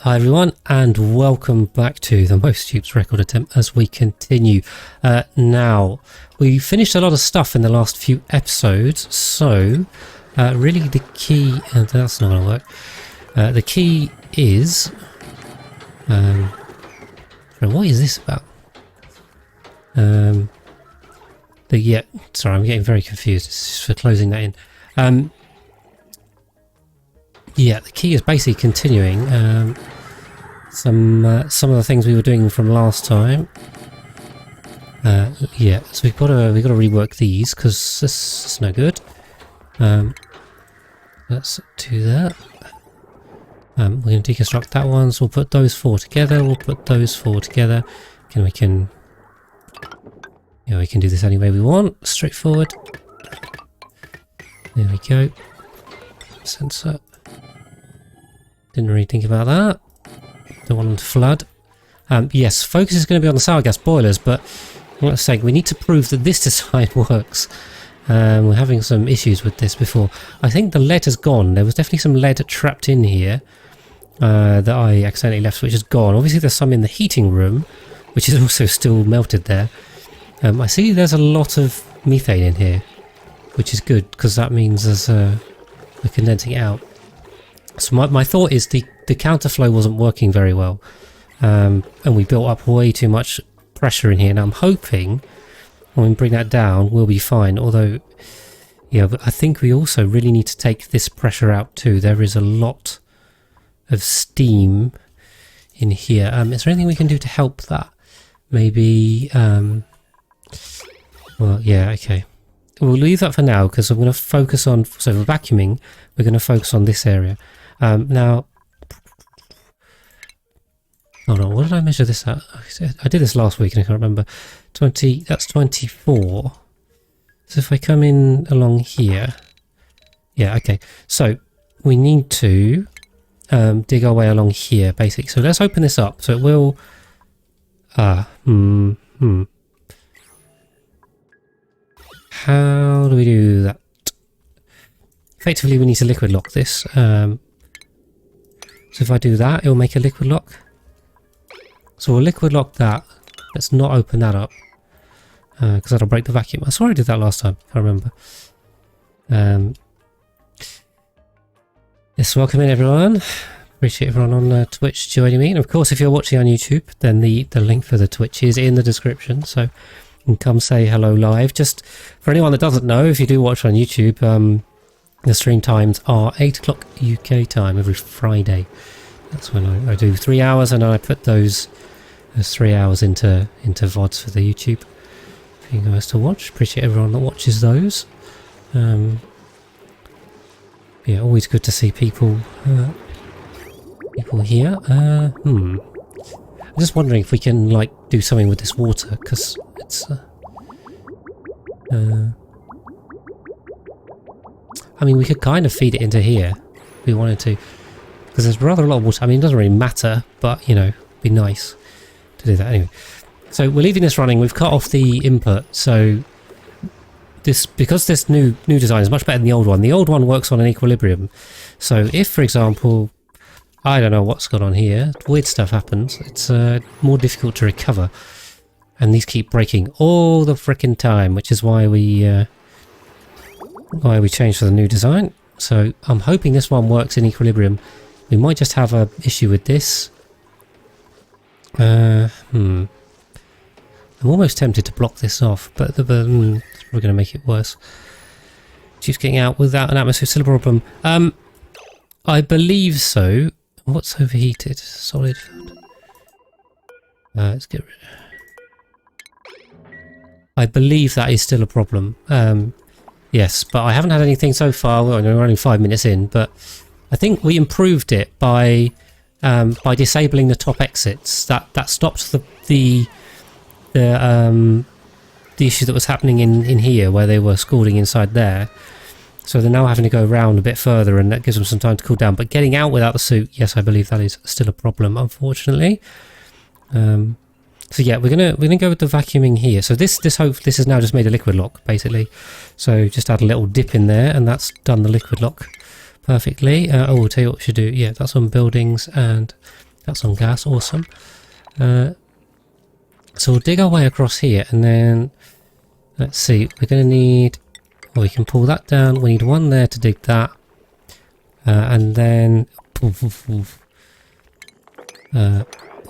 Hi everyone, and welcome back to the Most Dupes record attempt as we continue. Now, we finished a lot of stuff in the last few episodes, so really the key, and that's not going to work, the key is, what is this about? Yeah, sorry, I'm getting very confused. It's just for closing that in. Yeah, the key is basically continuing some of the things we were doing from last time. Yeah, so we've got to rework these because this is no good. Let's do that. We're going to deconstruct that one, so we'll put those four together. We'll put those four together, and we can do this any way we want. Straightforward. There we go. Sensor. Didn't really think about that. Don't want them to flood. Yes, focus is going to be on the sour gas boilers, but let's say we need to prove that this design works. We're having some issues with this before. I think the lead has gone. There was definitely some lead trapped in here that I accidentally left, which is gone. Obviously there's some in the heating room, which is also still melted there. I see there's a lot of methane in here, which is good because that means we're condensing it out. So my thought is the counterflow wasn't working very well, and we built up way too much pressure in here. Now I'm hoping when we bring that down we'll be fine, although yeah, but I think we also really need to take this pressure out too. There is a lot of steam in here. Is there anything we can do to help that? Maybe well, yeah, okay. We'll leave that for now because I'm going to focus on, so for vacuuming we're going to focus on this area. Now, hold on, what did I measure this at? I did this last week and I can't remember. 20, that's 24. So if I come in along here, yeah, okay. So we need to dig our way along here, basically. So let's open this up. So it will, how do we do that? Effectively, we need to liquid lock this. So if I do that, it will make a liquid lock. So we'll liquid lock that. Let's not open that up because that'll break the vacuum. I swear I did that last time. I remember. Yes, welcome in everyone. Appreciate everyone on Twitch joining me. And of course, if you're watching on YouTube, then the link for the Twitch is in the description. So you can come say hello live. Just for anyone that doesn't know, if you do watch on YouTube, the stream times are 8 o'clock UK time every Friday. That's when I do 3 hours, and I put those 3 hours into VODs for the YouTube for you guys to watch. Appreciate everyone that watches those. Yeah, always good to see people here. I'm just wondering if we can like do something with this water because it's I mean, we could kind of feed it into here if we wanted to, because there's rather a lot of water. I mean, it doesn't really matter, but, you know, it'd be nice to do that anyway. So we're leaving this running. We've cut off the input, so because this new design is much better than the old one works on an equilibrium. So if, for example, I don't know what's gone on here, weird stuff happens, it's more difficult to recover. And these keep breaking all the frickin' time, which is why we changed to the new design. So I'm hoping this one works in equilibrium. We might just have a issue with this. I'm almost tempted to block this off, but it's probably going to make it worse. Just getting out without an atmosphere, still a problem. I believe so. What's overheated? Solid. Let's get rid. I believe that is still a problem. Yes, but I haven't had anything so far. We're only 5 minutes in, but I think we improved it by disabling the top exits. That stopped the issue that was happening in here, where they were scalding inside there. So they're now having to go around a bit further, and that gives them some time to cool down. But getting out without the suit, yes, I believe that is still a problem, unfortunately. So yeah, we're gonna go with the vacuuming here. So this has now just made a liquid lock, basically. So just add a little dip in there, and that's done the liquid lock perfectly. I'll tell you what we should do. Yeah, that's on buildings and That's on gas, awesome. So we'll dig our way across here, and then let's see, we're going to need, well, we can pull that down, we need one there to dig that, and then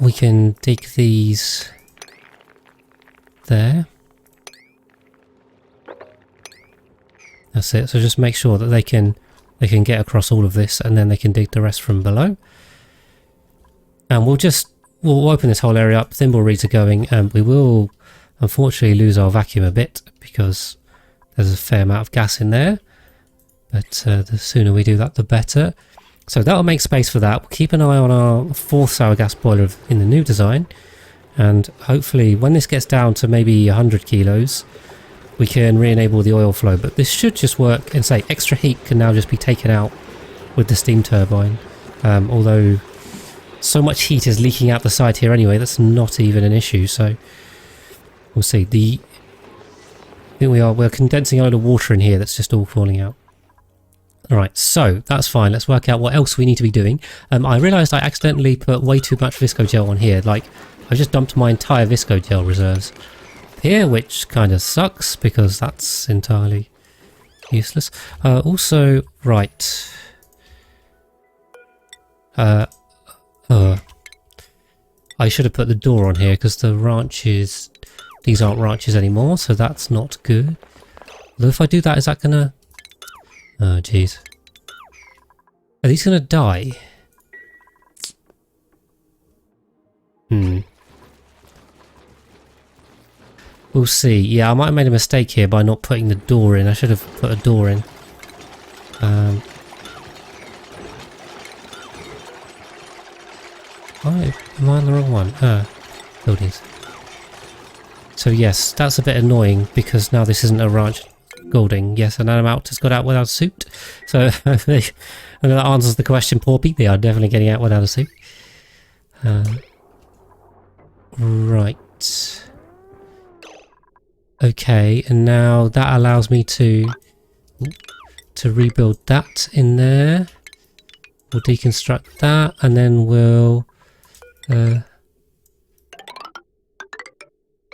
we can dig these there. That's it, so just make sure that they can get across all of this, and then they can dig the rest from below. And we'll open this whole area up, thimble reeds are going, and we will unfortunately lose our vacuum a bit because there's a fair amount of gas in there, but the sooner we do that the better. So that'll make space for that. We'll keep an eye on our 4th sour gas boiler in the new design, and hopefully when this gets down to maybe 100 kilos we can re-enable the oil flow, but this should just work, and say extra heat can now just be taken out with the steam turbine, although so much heat is leaking out the side here anyway, that's not even an issue. So we'll see. I think we're condensing a load of water in here that's just all falling out. Alright, so that's fine. Let's work out what else we need to be doing. I realised I accidentally put way too much Visco gel on here. Like, I just dumped my entire Visco gel reserves here, which kind of sucks because that's entirely useless. Also, right. I should have put the door on here because the ranches, these aren't ranches anymore, so that's not good. Although if I do that, is that gonna... Oh, jeez. Are these gonna die? We'll see. Yeah, I might have made a mistake here by not putting the door in. I should have put a door in. Am I on the wrong one? Buildings. So yes, that's a bit annoying because now this isn't a ranch Golding. Yes, an animal has got out without a suit. So and that answers the question, Porpy. They are definitely getting out without a suit. Right. Okay, and now that allows me to rebuild that in there. We'll deconstruct that, and then we'll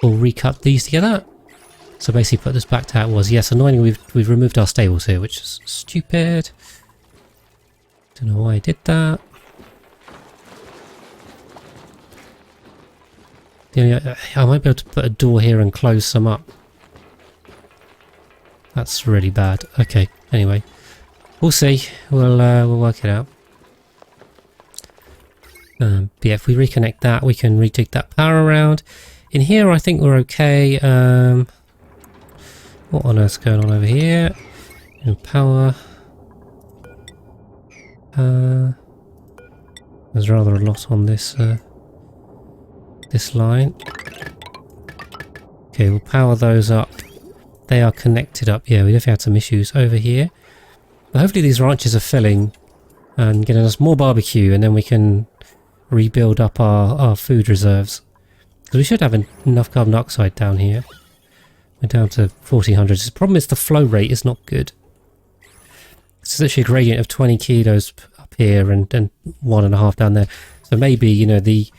recut these together. So basically put this back to how it was. Yes, annoyingly we've removed our stables here, which is stupid. Don't know why I did that. I might be able to put a door here and close some up. That's really bad. Okay, anyway. We'll see. We'll work it out. But yeah, if we reconnect that, we can retig that power around. In here, I think we're okay. What on earth's going on over here? In power. There's rather a lot on this this line. Okay, we'll power those up. They are connected up. Yeah, we definitely had some issues over here. But hopefully these ranches are filling and getting us more barbecue, and then we can rebuild up our food reserves. Because we should have enough carbon dioxide down here. We're down to 1400. The problem is the flow rate is not good. It's actually a gradient of 20 kilos up here and 1.5 down there. So maybe, you know, these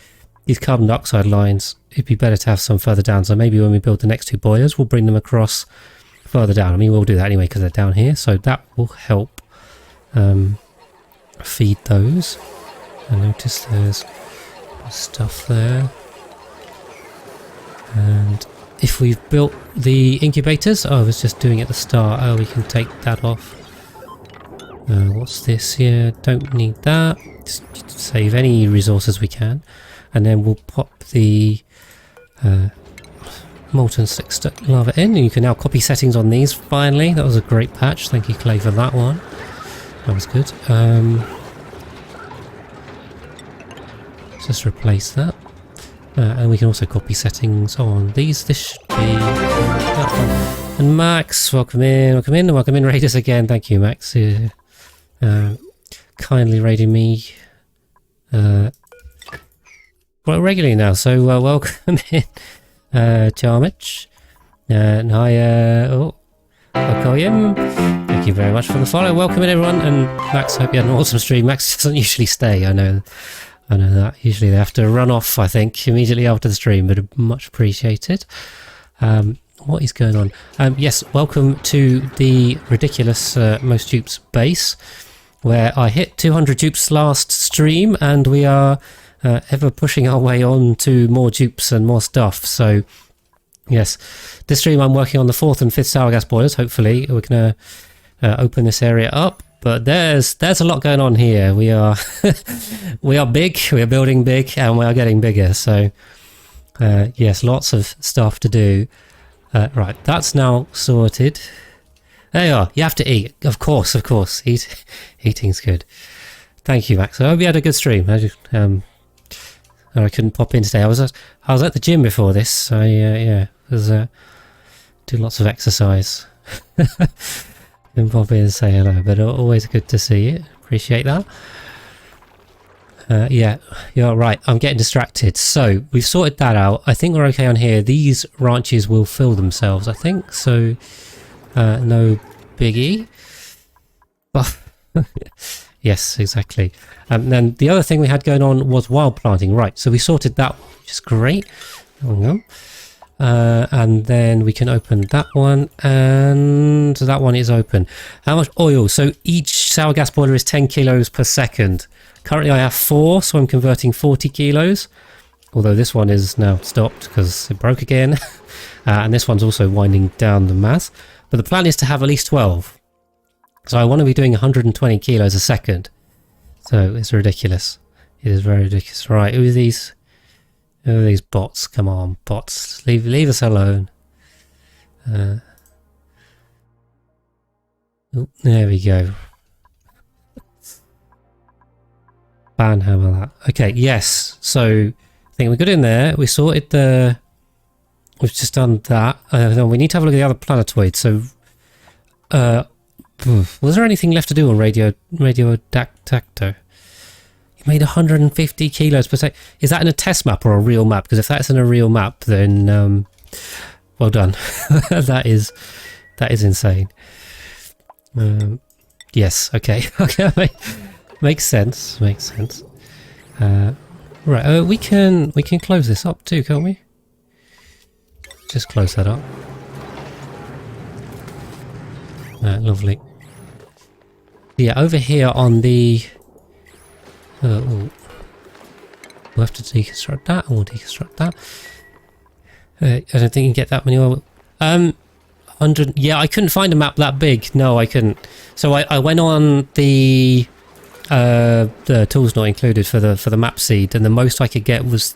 carbon dioxide lines, it'd be better to have some further down. So maybe when we build the next 2 boilers, we'll bring them across further down. I mean, we'll do that anyway because they're down here. So that will help feed those. I notice there's stuff there. And if we've built the incubators, I was just doing it at the start. Oh, we can take that off. What's this here? Don't need that. Just save any resources we can. And then we'll pop the molten slick lava in. And you can now copy settings on these, finally. That was a great patch. Thank you, Clay, for that one. That was good. Let's just replace that. And we can also copy settings on these. This should be that one. And Max, welcome in, raiders again. Thank you, Max, kindly raiding me quite regularly now. So welcome in, Charmich, and hi, Okoyim. Thank you very much for the follow. Welcome in, everyone. And Max, hope you had an awesome stream. Max doesn't usually stay. I know I know that. Usually they have to run off, I think, immediately after the stream, but much appreciated. What is going on? Yes, welcome to the ridiculous Most Dupes base, where I hit 200 dupes last stream, and we are ever pushing our way on to more dupes and more stuff. So, yes, this stream I'm working on the 4th and 5th sour gas boilers. Hopefully we're going to open this area up. But there's a lot going on here. We are we are big, we are building big, and we are getting bigger. So, yes, lots of stuff to do. Right, that's now sorted. There you are. You have to eat. Of course. Eating's good. Thank you, Max. I hope you had a good stream. I couldn't pop in today. I was at the gym before this. I do lots of exercise. Didn't pop in and say hello, but always good to see you. Appreciate that. Yeah, you're right. I'm getting distracted. So we've sorted that out. I think we're okay on here. These ranches will fill themselves, I think. So no biggie. Yes, exactly. Then the other thing we had going on was wild planting. Right, so we sorted that, which is great. There we go. And then we can open that one, and that one is open. How much oil? So each sour gas boiler is 10 kilos per second. Currently I have 4, so I'm converting 40 kilos. Although this one is now stopped because it broke again. And this one's also winding down the math. But the plan is to have at least 12. So I want to be doing 120 kilos a second. So it's ridiculous. It is very ridiculous. Right, who are these? Who are these bots? Come on, bots. Leave us alone. Oh, there we go. Banhammer that. Okay, yes. So I think we got in there. We sorted the... We've just done that. We need to have a look at the other planetoid. So, was there anything left to do on Radio Dacto? You made 150 kilos per second. Is that in a test map or a real map? Because if that's in a real map, then well done. that is insane. Yes. Okay. Okay. Makes sense. Right. We can close this up too, can't we? Just close that up. Lovely. Yeah, over here on the... we'll have to deconstruct that, and we'll deconstruct that. I don't think you can get that many more. 100... Yeah, I couldn't find a map that big. No, I couldn't. So I went on the tools not included for the map seed, and the most I could get was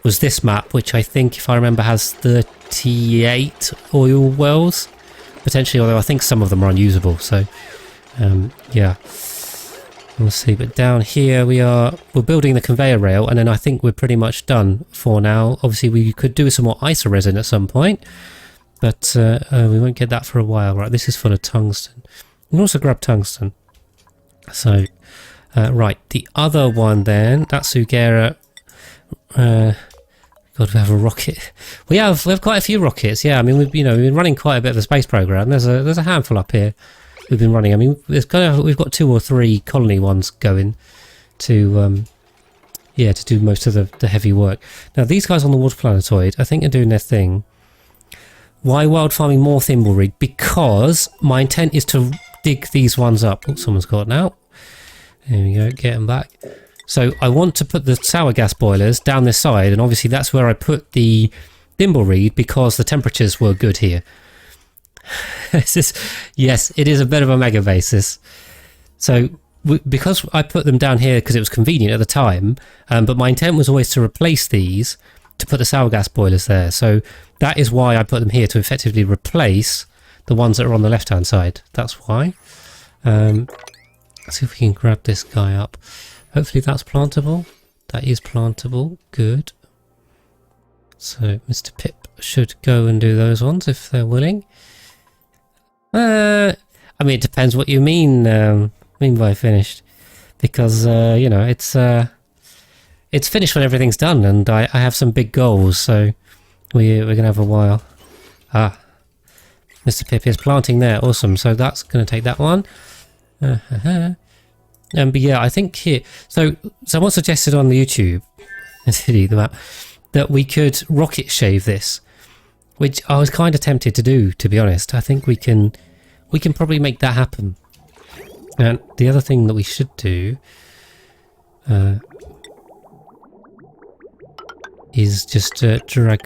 this map, which I think, if I remember, has 38 oil wells potentially, although I think some of them are unusable. So yeah, we'll see. But down here we're building the conveyor rail, and then I think we're pretty much done for now. Obviously we could do some more iso resin at some point, but we won't get that for a while. Right, this is full of tungsten. We can also grab tungsten. So right, the other one then, that's Sugera. God, we have a rocket. We have quite a few rockets. Yeah, I mean we've been running quite a bit of a space program. There's a handful up here we've been running. I mean we've got 2 or 3 colony ones going to to do most of the heavy work. Now these guys on the water planetoid, I think, are doing their thing. Why wild farming more thimbleweed? Because my intent is to dig these ones up. Oh, someone's got it now. There we go. Get them back. So I want to put the sour gas boilers down this side, and obviously that's where I put the thimbleweed because the temperatures were good here. Yes, it is a bit of a mega basis. So because I put them down here because it was convenient at the time, but my intent was always to replace these to put the sour gas boilers there. So that is why I put them here, to effectively replace the ones that are on the left hand side. That's why. Let's see if we can grab this guy up. Hopefully that's plantable. That is plantable. Good. So Mr. Pip should go and do those ones if they're willing. I mean, it depends what you mean by finished, because it's finished when everything's done, and I have some big goals, so we're gonna have a while. Mr. Pip is planting there. Awesome. So that's gonna take that one. But yeah, I think here. So someone suggested on the YouTube that we could rocket shave this, which I was kind of tempted to do, to be honest. I think we can probably make that happen. And the other thing that we should do is just drag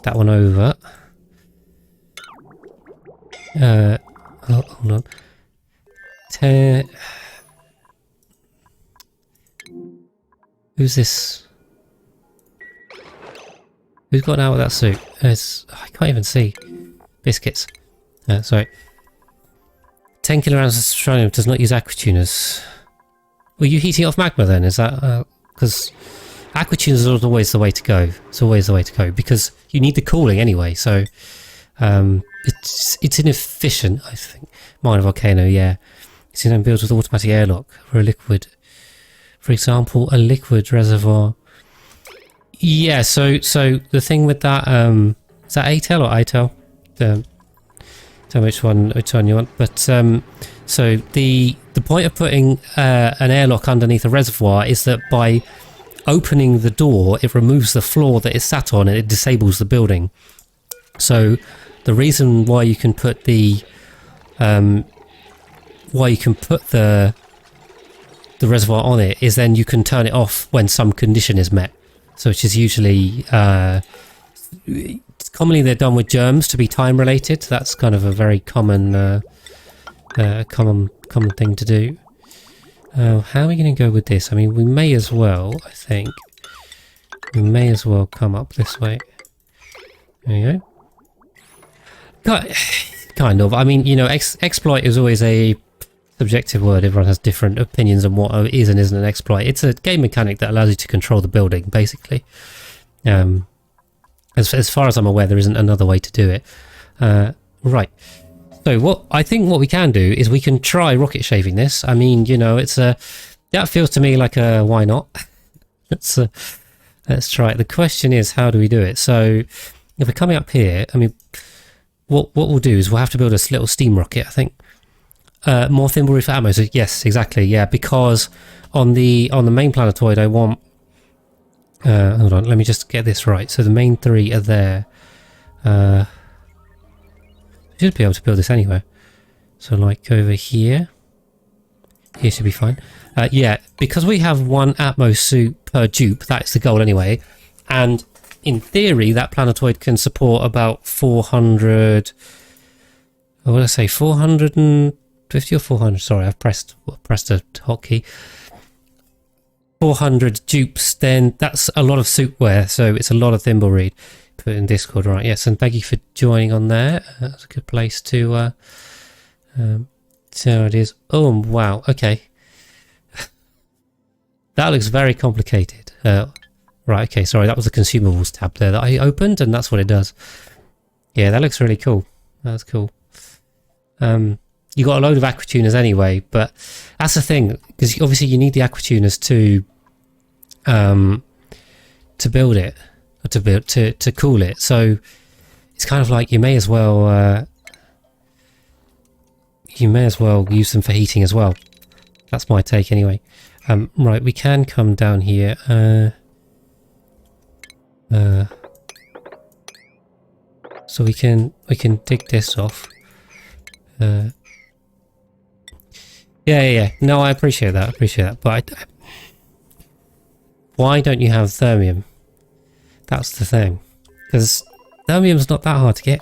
that one over. Hold on. Who's this? Who's got out of that suit? I can't even see. Biscuits. Sorry. 10 kilograms of petroleum does not use aquatuners. Were you heating off magma then? Is that because aquatuners are always the way to go? It's always the way to go because you need the cooling anyway. So it's inefficient, I think. Minor volcano, yeah. It's built with automatic airlock for a liquid. For example, a liquid reservoir. Yeah. So the thing with that is that ATEL or ITEL? Don't know which one you want. But so the point of putting an airlock underneath a reservoir is that by opening the door, it removes the floor that it's sat on and it disables the building. So the reason why you can put the reservoir on it is then you can turn it off when some condition is met. So which is usually commonly they're done with germs to be time related. That's kind of a very common common thing to do. How are we going to go with this? I mean, we may as well, I think, come up this way. There you go. Kind of. I mean, you know, exploit is always a subjective word. Everyone has different opinions on what is and isn't an exploit. It's a game mechanic that allows you to control the building, basically. As far as I'm aware, there isn't another way to do it. Right. So what we can do is we can try rocket shaving this. I mean, you know, that feels to me like a why not? let's try it. The question is, how do we do it? So if we're coming up here, I mean, what we'll do is we'll have to build a little steam rocket, I think. More thimble roof ammo. So yes, exactly. Yeah, because on the main planetoid, I want. Hold on, let me just get this right. So the main three are there. Should be able to build this anywhere. So like over here. Here should be fine. Yeah, because we have one Atmos suit per dupe, that's the goal anyway. And in theory, that planetoid can support about 400. What did I say? 450 or 400? Sorry, I've pressed a hotkey. 400 dupes. Then that's a lot of suit wear, so it's a lot of thimble reed. Put in Discord, right? Yes, and thank you for joining on there. That's a good place to. So it is. Oh wow. Okay. That looks very complicated. Right, okay, sorry, that was the consumables tab there that I opened, and that's what it does. Yeah, that looks really cool. That's cool. You got a load of aquatuners anyway, but that's the thing, because obviously you need the aquatuners to build it, or to cool it. So it's kind of like you may as well use them for heating as well. That's my take anyway. Right, we can come down here. So we can dig this off. Yeah. No, I appreciate that. But why don't you have thermium? That's the thing. Because thermium's not that hard to get.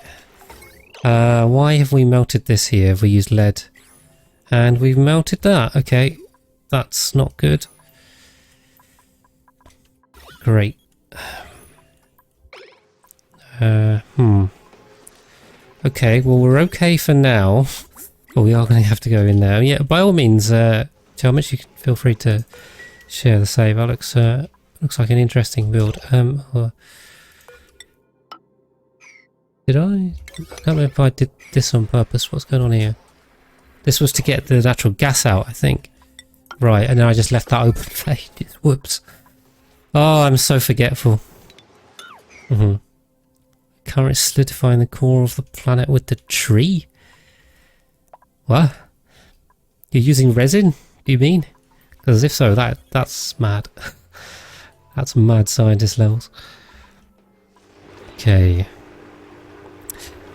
Why have we melted this here? Have we used lead? And we've melted that. Okay, that's not good. Great. Okay, well we're okay for now. But we are going to have to go in there. Yeah, by all means, Chalmers, you can feel free to share the save. That looks like an interesting build. Did I can't remember if I did this on purpose. What's going on here? This was to get the natural gas out, I think. Right, and then I just left that open for ages. Whoops. Oh, I'm so forgetful. Currently solidifying the core of the planet with the tree? What? You're using resin, do you mean? Because if so, that's mad. That's mad scientist levels. Okay.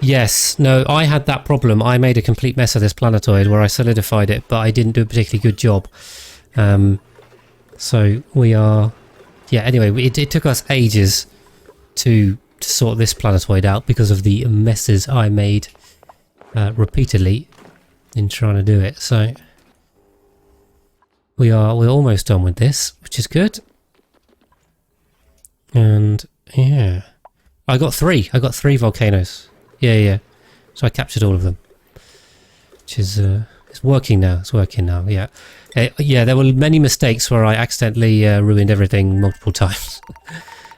Yes, no, I had that problem. I made a complete mess of this planetoid where I solidified it, but I didn't do a particularly good job. So we are... Yeah, anyway, it took us ages to sort this planetoid out because of the messes I made repeatedly in trying to do it. So we're almost done with this, which is good. And yeah, I got three volcanoes. Yeah. So I captured all of them, which is it's working now. It's working now. Yeah. Yeah, there were many mistakes where I accidentally ruined everything multiple times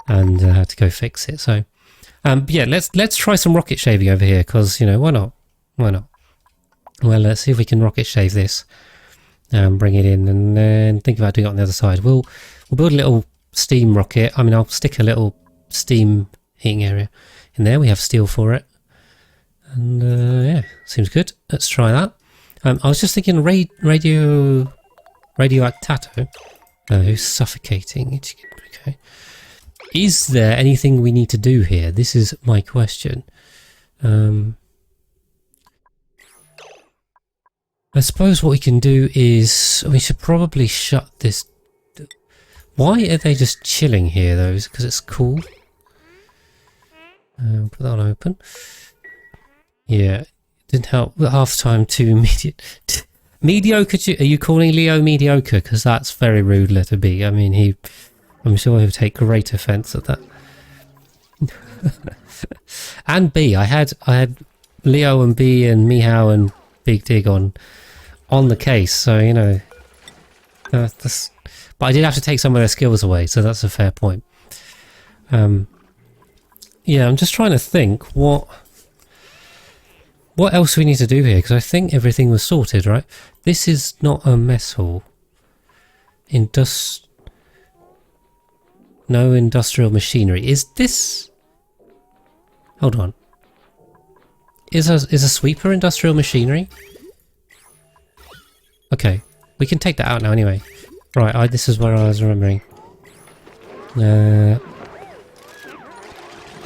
and had to go fix it. So yeah, let's try some rocket shaving over here because, you know, why not? Why not? Well, let's see if we can rocket shave this and bring it in, and then think about doing it on the other side. We'll build a little steam rocket. I mean, I'll stick a little steam heating area in there. We have steel for it, and yeah, seems good. Let's try that. I was just thinking radioactato. Who's suffocating? Okay. Is there anything we need to do here? This is my question. I suppose what we can do is we should probably shut this. Why are they just chilling here though? Is it because it's cool? Put that on open. Yeah, didn't help. Half time too mediocre. Are you calling Leo mediocre? Because that's very rude, letter B. I mean, I'm sure he'll take great offence at that. And B, I had Leo and B and Meow and Big Dig on the case, so you know. But I did have to take some of their skills away, so that's a fair point. Yeah, I'm just trying to think what else we need to do here, because I think everything was sorted, right? This is not a mess hall. No industrial machinery. Is this... Hold on. Is a sweeper industrial machinery? Okay, we can take that out now anyway. Right, this is where I was remembering. I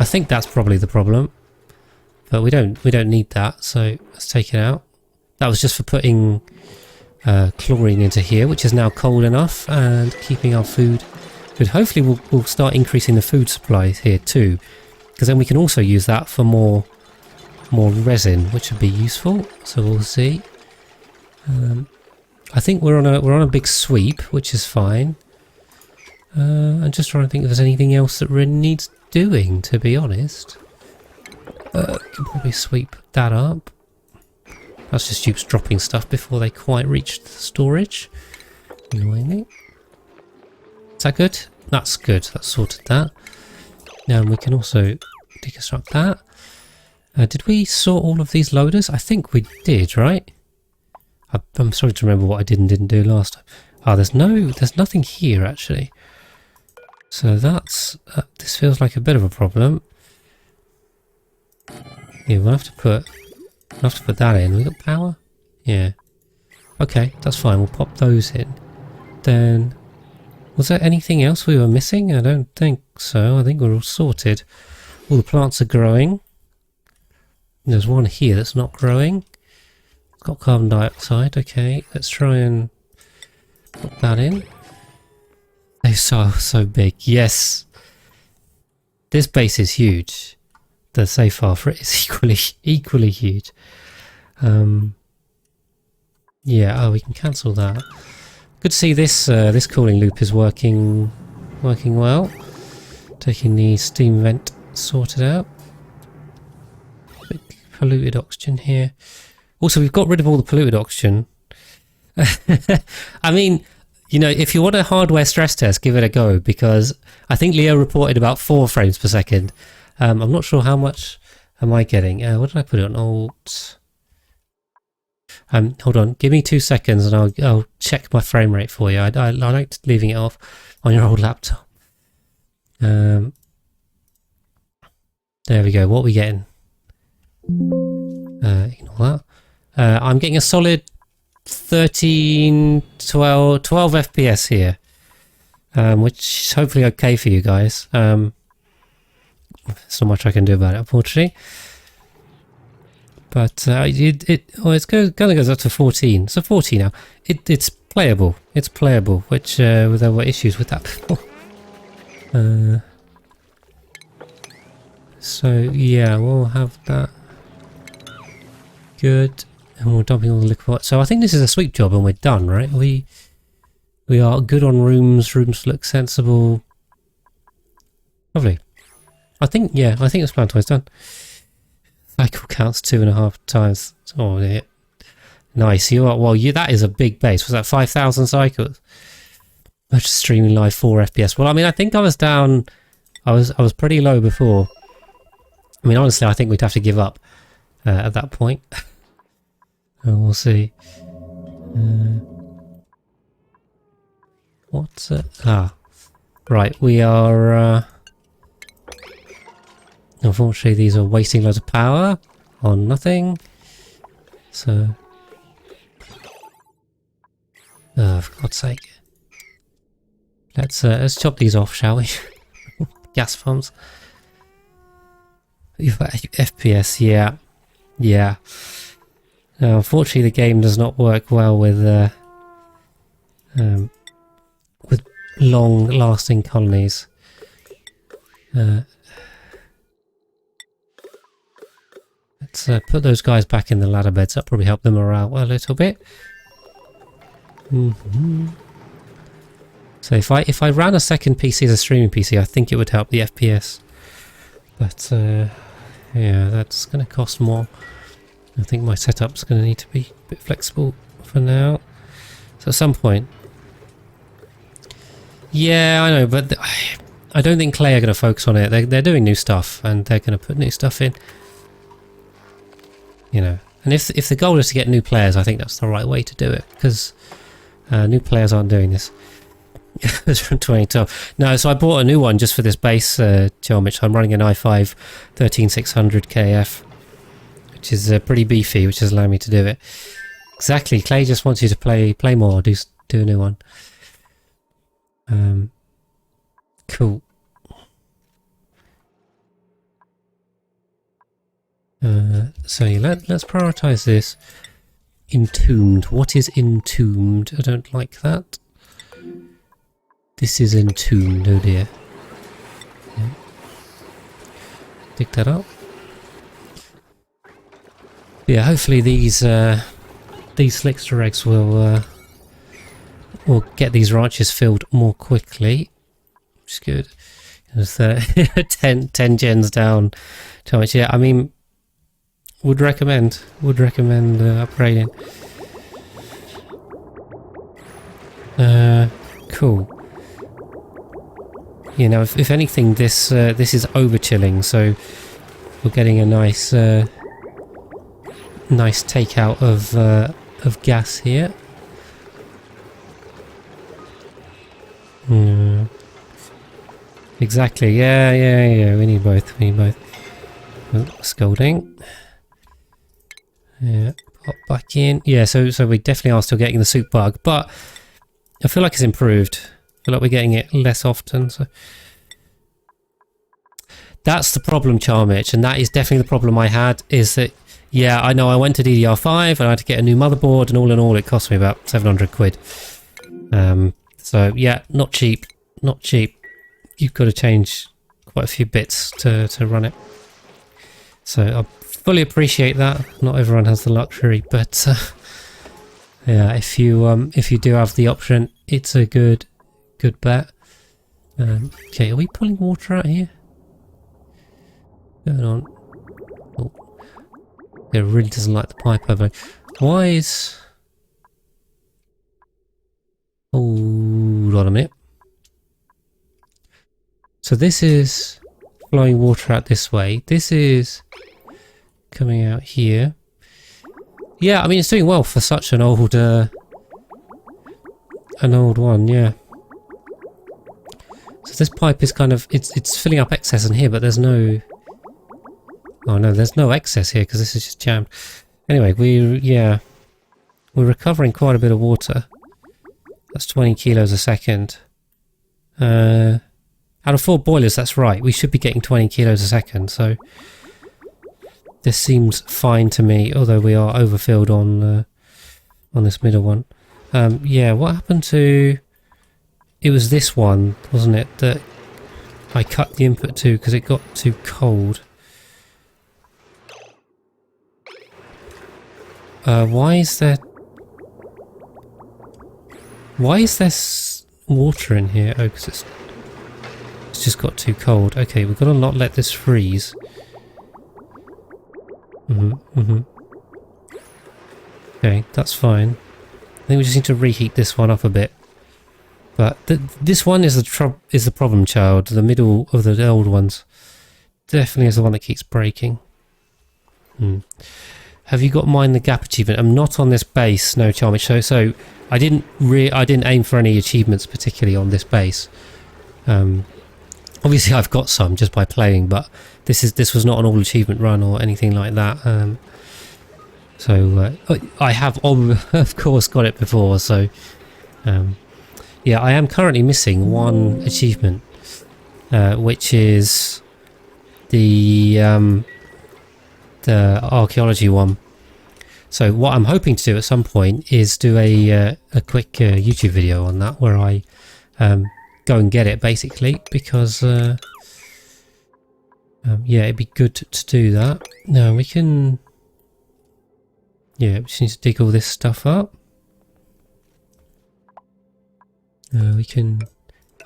think that's probably the problem, but we don't need that, so let's take it out. That was just for putting chlorine into here, which is now cold enough and keeping our food good. Hopefully we'll start increasing the food supplies here too, because then we can also use that for more resin, which would be useful. So we'll see. I think we're on a big sweep, which is fine. I'm just trying to think if there's anything else that really needs doing, to be honest. Can probably sweep that up. That's just Dupes dropping stuff before they quite reach the storage. Annoyingly. Is that good? That's good. That's sorted that. Now we can also deconstruct that. Did we sort all of these loaders? I think we did, right? I'm sorry to remember what I did and didn't do last time. Ah, there's nothing here actually. So that's this feels like a bit of a problem. Yeah, we'll have to put that in. We got power? Yeah. Okay, that's fine. We'll pop those in. Then, was there anything else we were missing? I don't think so. I think we're all sorted. All the plants are growing. There's one here that's not growing. It's got carbon dioxide. Okay, let's try and put that in. They're so big. Yes. This base is huge. The safe file for it is equally huge. Yeah, we can cancel that. Good to see this this cooling loop is working well. Taking the steam vent sorted out. Bit polluted oxygen here. Also, we've got rid of all the polluted oxygen. I mean, you know, if you want a hardware stress test, give it a go, because I think Leo reported about 4 frames per second. I'm not sure how much am I getting. What did I put it on? Alt. Hold on, give me 2 seconds and I'll check my frame rate for you. I like leaving it off on your old laptop. There we go. What are we getting? Ignore that. I'm getting a solid 13, 12 FPS here, which is hopefully okay for you guys. There's not much I can do about it, unfortunately. But it's kind of goes up to 14. So 14 now. It's playable. It's playable, which there were issues with that before. So yeah, we'll have that. Good. And we're dumping all the liquid water. So I think this is a sweep job and we're done, right? We are good on rooms. Rooms look sensible. Lovely. I think this plant is done. Cycle counts 2.5 times. Oh, yeah. Nice. You are, well, that is a big base. Was that 5,000 cycles? Much streaming live 4 FPS. Well, I mean, I think I was down. I was pretty low before. I mean, honestly, I think we'd have to give up at that point. We'll see. What's it? Ah, right. We are. Unfortunately, these are wasting loads of power on nothing. So, for God's sake, let's chop these off, shall we? Gas pumps. FPS, yeah. Unfortunately, the game does not work well with long-lasting colonies. Let's put those guys back in the ladder beds. That probably help the morale a little bit. So if I ran a second PC as a streaming PC, I think it would help the FPS. But yeah, that's going to cost more. I think my setup's going to need to be a bit flexible for now. So at some point... Yeah, I know, but I don't think Clay are going to focus on it. They're doing new stuff, and they're going to put new stuff in. You know, and if the goal is to get new players, I think that's the right way to do it, because new players aren't doing this. It's from 2012. No, so I bought a new one just for this base, Chelmich. I'm running an i5 13600 KF, which is pretty beefy, which has allowed me to do it. Exactly, Clay just wants you to play more, do a new one. Cool. So yeah, let's prioritize this. Entombed. What is entombed? I don't like that. This is entombed, oh dear. Yeah. Dig that up. Yeah, hopefully these Slickster eggs will get these ranches filled more quickly, which is good. There's 10 gens down too much. Yeah, I mean, would recommend upgrading. Cool. You know, if anything, this is over chilling, so we're getting a nice takeout of gas here. Exactly. Yeah. We need both. Oh, scolding. Yeah. Pop back in. Yeah. So we definitely are still getting the soup bug, but I feel like it's improved. I feel like we're getting it less often. So that's the problem, Charmich, and that is definitely the problem I had. Is that yeah? I know I went to DDR5 and I had to get a new motherboard, and all in all, it cost me about 700 quid. So yeah, not cheap. You've got to change quite a few bits to run it. So I fully appreciate that. Not everyone has the luxury, but yeah, if you do have the option, it's a good bet. Okay, are we pulling water out here? Going on. Oh, it really doesn't like the pipe over. Why is? Hold on a minute. So this is flowing water out this way. This is coming out here. Yeah, I mean it's doing well for such an old one. Yeah. So this pipe is kind of it's filling up excess in here, but there's no. Oh no, there's no excess here because this is just jammed. Anyway, yeah. We're recovering quite a bit of water. That's 20 kilos a second. Out of 4 boilers, that's right. We should be getting 20 kilos a second, so this seems fine to me, although we are overfilled on this middle one. Yeah, what happened to... It was this one, wasn't it, that I cut the input to because it got too cold. Why is there water in here? Oh, because it's just got too cold. Okay, we've got to not let this freeze. Okay, that's fine. I think we just need to reheat this one up a bit. But this one is the problem child. The middle of the old ones definitely is the one that keeps breaking. Have you got Mind the Gap achievement? I'm not on this base, no Charmage. So I didn't aim for any achievements particularly on this base. Obviously I've got some just by playing, but this was not an all achievement run or anything like that. So I have of course got it before. So yeah, I am currently missing one achievement, which is the archaeology one. So what I'm hoping to do at some point is do a quick YouTube video on that, where I go and get it basically, because yeah, it'd be good to do that. Now we can, yeah, we just need to dig all this stuff up. We can...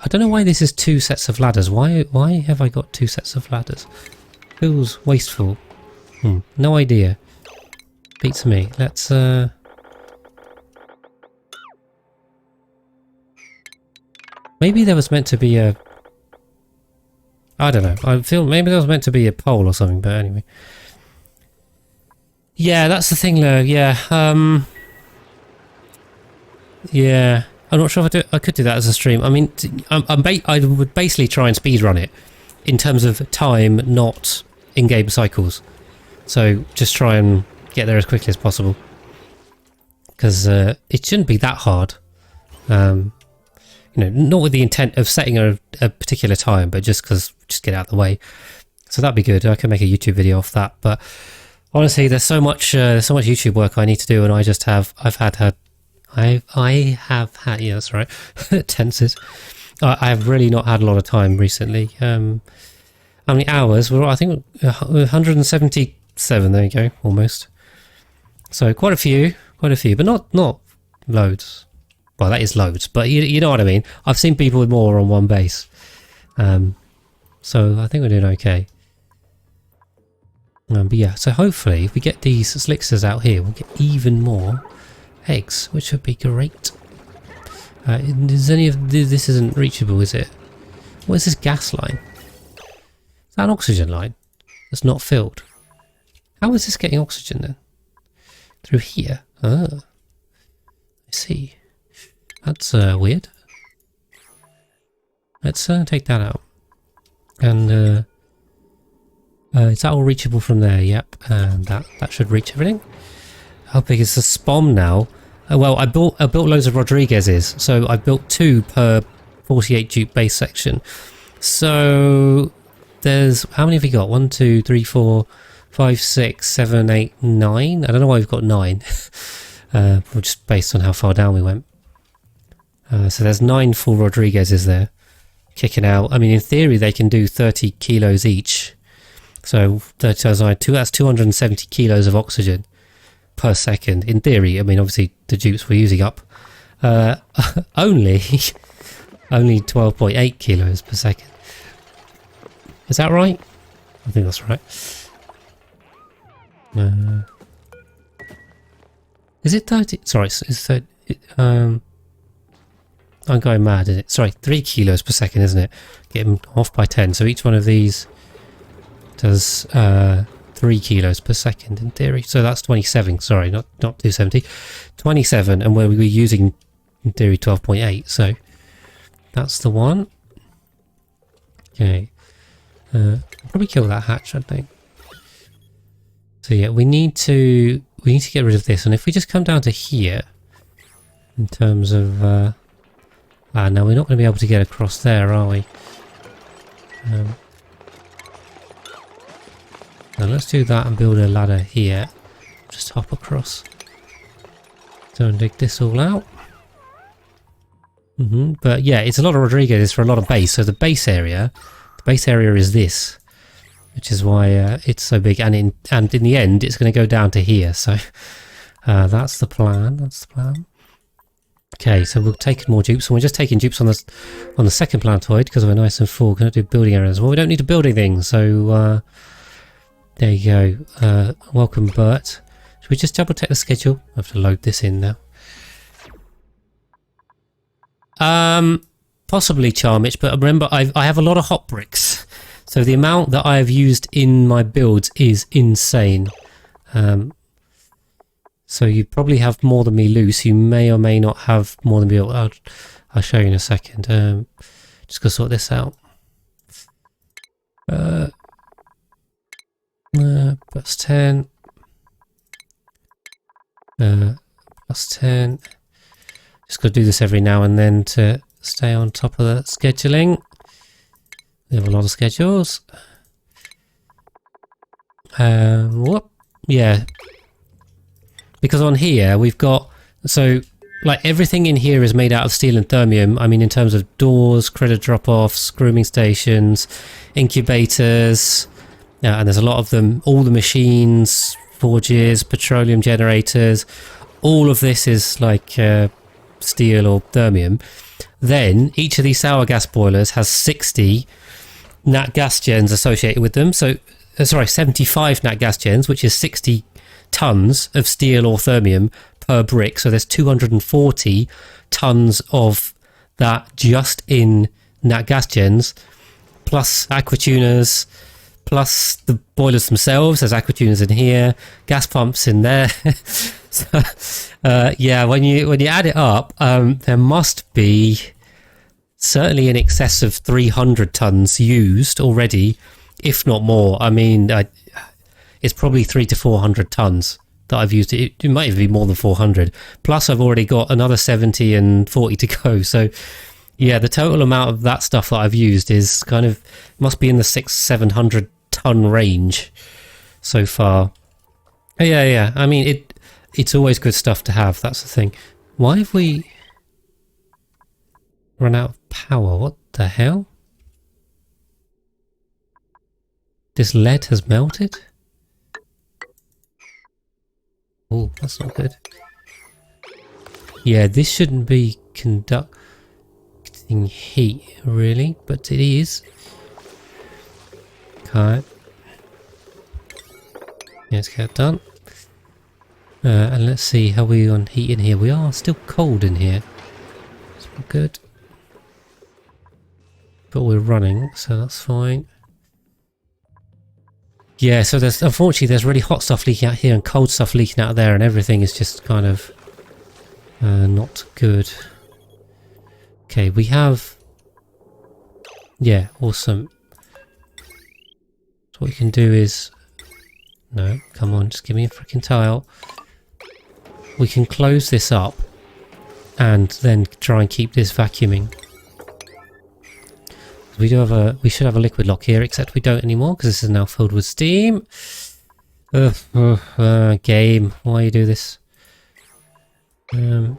I don't know why this is 2 sets of ladders. Why have I got 2 sets of ladders? Feels wasteful. No idea. Beats me. Let's maybe there was meant to be a... I don't know. I feel maybe there was meant to be a pole or something, but anyway. Yeah, that's the thing though. Yeah. Yeah. I'm not sure if I could do that as a stream. I mean, I would basically try and speedrun it in terms of time, not in-game cycles. So just try and get there as quickly as possible, because it shouldn't be that hard. You know, not with the intent of setting a particular time, but just get out of the way. So that'd be good. I can make a YouTube video off that. But honestly, there's so much YouTube work I need to do, and I have had, yeah, that's right, tenses. I have really not had a lot of time recently. How many hours? Well, I think 177, there you go, almost. So quite a few, but not loads. Well, that is loads, but you know what I mean. I've seen people with more on one base. So I think we're doing okay. But yeah, so hopefully if we get these slicksters out here, we'll get even more eggs, which would be great. Is any of this isn't reachable, is it? What is this gas line? Is that an oxygen line that's not filled? How is this getting oxygen then? Through here? Ah, I see. That's weird. Let's take that out. And is that all reachable from there? Yep, and that should reach everything. How big is the SPOM now? Well, I built loads of Rodriguez's, so I built 2 per 48 dupe base section. So there's, how many have we got? 1, 2, 3, 4, 5, 6, 7, 8, 9. I don't know why we've got 9. Just based on how far down we went. So there's 9 full Rodriguez's there, kicking out. I mean, in theory, they can do 30 kilos each. So 30 times 9, that's 270 kilos of oxygen per second. In theory, I mean, obviously the dupes we're using up only 12.8 kilos per second. Is that right? I think that's right. Is it 30? Sorry, is that I'm going mad, is it? Sorry, 3 kilos per second, isn't it? Get them off by 10. So each one of these does 3 kilos per second in theory. So that's 27. Sorry, not 270. 27, and we're using in theory 12.8. So that's the one. Okay. Probably kill that hatch, I think. So yeah, we need to we need to get rid of this. And if we just come down to here, in terms of... no, we're not going to be able to get across there, are we? Now let's do that and build a ladder here. Just hop across. So and dig this all out. But yeah, it's a lot of Rodriguez for a lot of base. So the base area is this, which is why it's so big. And in the end, it's going to go down to here. So that's the plan. That's the plan. Okay, so we'll take more dupes, and we're just taking dupes on the second planetoid because we're nice and full. Can't do building areas. Well, we don't need to build anything, so there you go. Welcome, Bert. Should we just double check the schedule? I have to load this in now. Possibly Charmich, but remember I have a lot of hot bricks, so the amount that I have used in my builds is insane. So you probably have more than me loose. You may or may not have more than me. I'll show you in a second. Just gonna sort this out. Plus 10. Plus 10. Just got to do this every now and then to stay on top of the scheduling. We have a lot of schedules. Whoop. Yeah. Because on here we've got, so like everything in here is made out of steel and thermium. I mean, in terms of doors, critter drop-offs, grooming stations, incubators, and there's a lot of them. All the machines, forges, petroleum generators, all of this is like steel or thermium. Then each of these sour gas boilers has 60 nat gas gens associated with them. So, sorry, 75 nat gas gens, which is 60 tons of steel or thermium per brick. So there's 240 tons of that just in nat gas gens, plus aquatuners, plus the boilers themselves. There's aquatuners in here, gas pumps in there. So, yeah, when you add it up, there must be certainly in excess of 300 tons used already, if not more. I mean, it's probably 300 to 400 tons that I've used. It might even be more than 400. Plus, I've already got another 70 and 40 to go. So, yeah, the total amount of that stuff that I've used is kind of must be in the 600-700 ton range so far. Yeah. I mean, it's always good stuff to have. That's the thing. Why have we run out of power? What the hell? This lead has melted? Oh, that's not good. Yeah, this shouldn't be conducting heat, really, but it is. Okay. Let's get it done. And let's see how we on heat in here. We are still cold in here. It's not good. But we're running, so that's fine. Yeah, so unfortunately there's really hot stuff leaking out here and cold stuff leaking out there, and everything is just kind of not good. Okay, we have... Yeah, awesome. So what we can do is... No, come on, just give me a freaking tile. We can close this up and then try and keep this vacuuming. We should have a liquid lock here, except we don't anymore because this is now filled with steam. Game, why you do this? We'll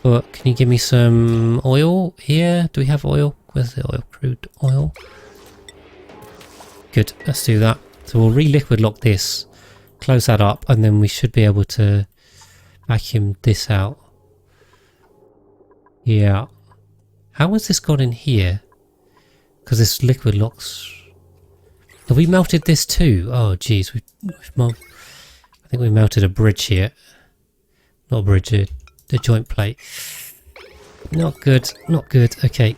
put. Can you give me some oil here? Do we have oil? Where's the oil? Crude oil. Good. Let's do that. So we'll re-liquid lock this, close that up, and then we should be able to vacuum this out. Yeah. How has this got in here? Because this liquid locks... Have we melted this too? Oh, geez. I think we melted a bridge here. Not a bridge, the joint plate. Not good. Not good. Okay.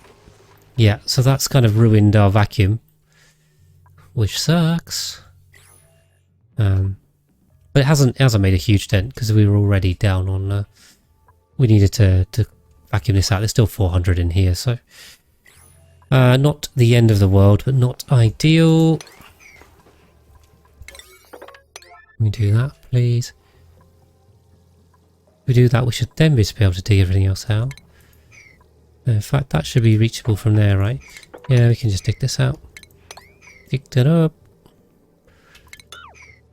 Yeah, so that's kind of ruined our vacuum. Which sucks. But it hasn't made a huge dent because we were already down on... we needed to vacuum this out. There's still 400 in here, so not the end of the world, but not ideal. Can we do that, please? If we do that, we should then be able to dig everything else out. In fact, that should be reachable from there, right? Yeah, we can just dig this out. Dig that up.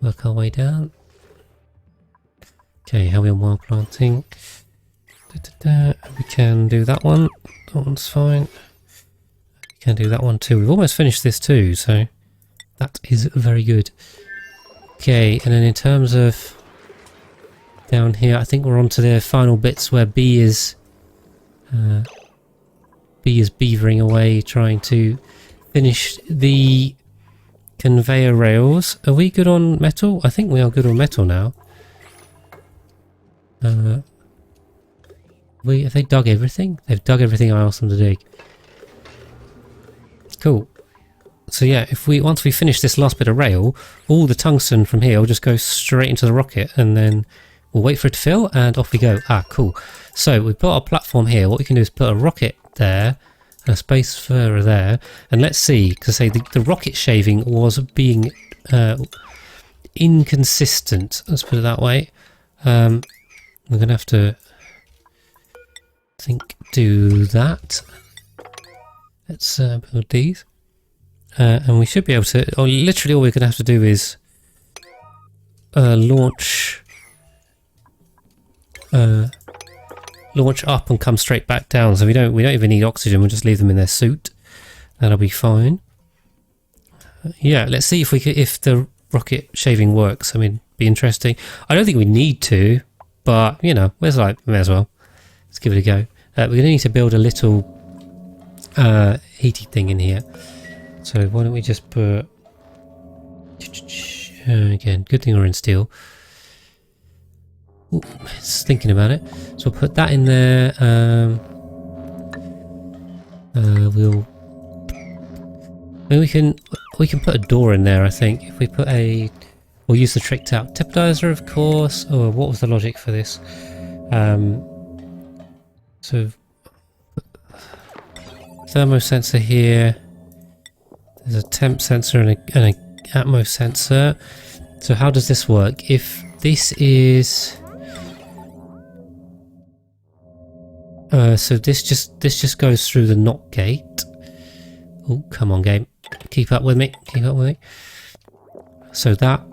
Work our way down. Okay, how are we on wild planting? We can do that one. That one's fine. We can do that one too. We've almost finished this too, so that is very good. Okay, and then in terms of down here, I think we're on to the final bits where B is beavering away, trying to finish the conveyor rails. Are we good on metal? I think we are good on metal now. Have they dug everything? They've dug everything I asked them to dig. Cool. So yeah, once we finish this last bit of rail, all the tungsten from here will just go straight into the rocket, and then we'll wait for it to fill, and off we go. Ah, cool. So we've got our platform here. What we can do is put a rocket there, and a space further there, and let's see, because say the rocket shaving was being inconsistent. Let's put it that way. We're going to have to do that. Let's build these. And we should be able to, or literally all we're going to have to do is launch up and come straight back down. So we don't even need oxygen. We'll just leave them in their suit. That'll be fine. Yeah, let's see if the rocket shaving works. I mean, be interesting. I don't think we need to, but you know, may as well. Let's give it a go. We're going to need to build a little heaty thing in here. So why don't we just put again? Good thing we're in steel. Ooh, just thinking about it. So we'll put that in there. We can put a door in there. I think if we put we'll use the tricked out tepodizer, of course. Oh, what was the logic for this? So thermo sensor here. There's a temp sensor and a atmo sensor. So how does this work? If this is so this just goes through the NOT gate. Oh, come on, game. Keep up with me. Keep up with me. So that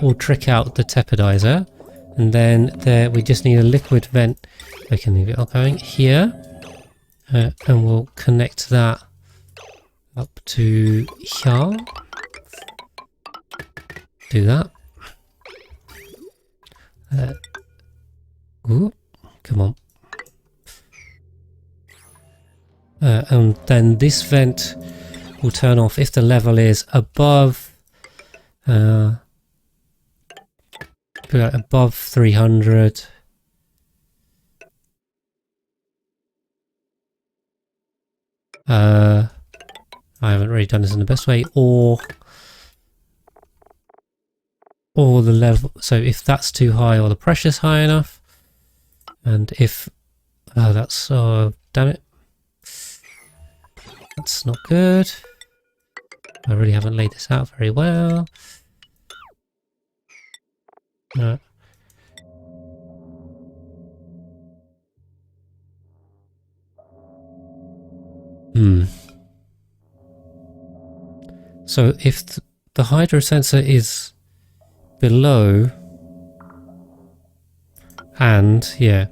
will trick out the tepodizer, and then there we just need a liquid vent. We can leave it all going here, and we'll connect that up to here. Do that. Ooh, come on. And then this vent will turn off if the level is above 300. I haven't really done this in the best way, or the level. So if that's too high or the pressure's high enough, and if that's damn it, that's not good. I really haven't laid this out very well. No. So if the hydro sensor is below, and yeah,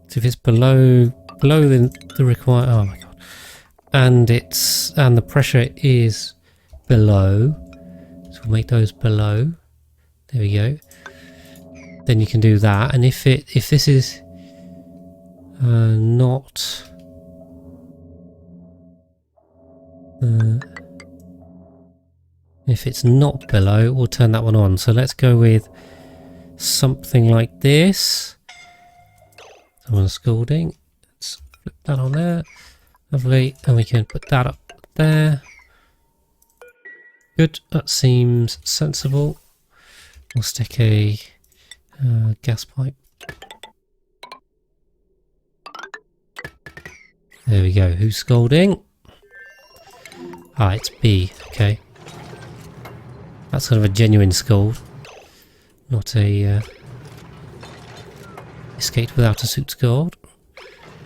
so if it's below the required, oh my god, and the pressure is below, so we'll make those below. There we go. Then you can do that, and if this is not if it's not below, we'll turn that one on. So let's go with something like this. Someone's scalding. Let's flip that on there. Lovely. And we can put that up there. Good. That seems sensible. We'll stick a gas pipe. There we go. Who's scalding? Ah, it's B. Okay. That's kind of a genuine scald. not a escaped without a suit's gold.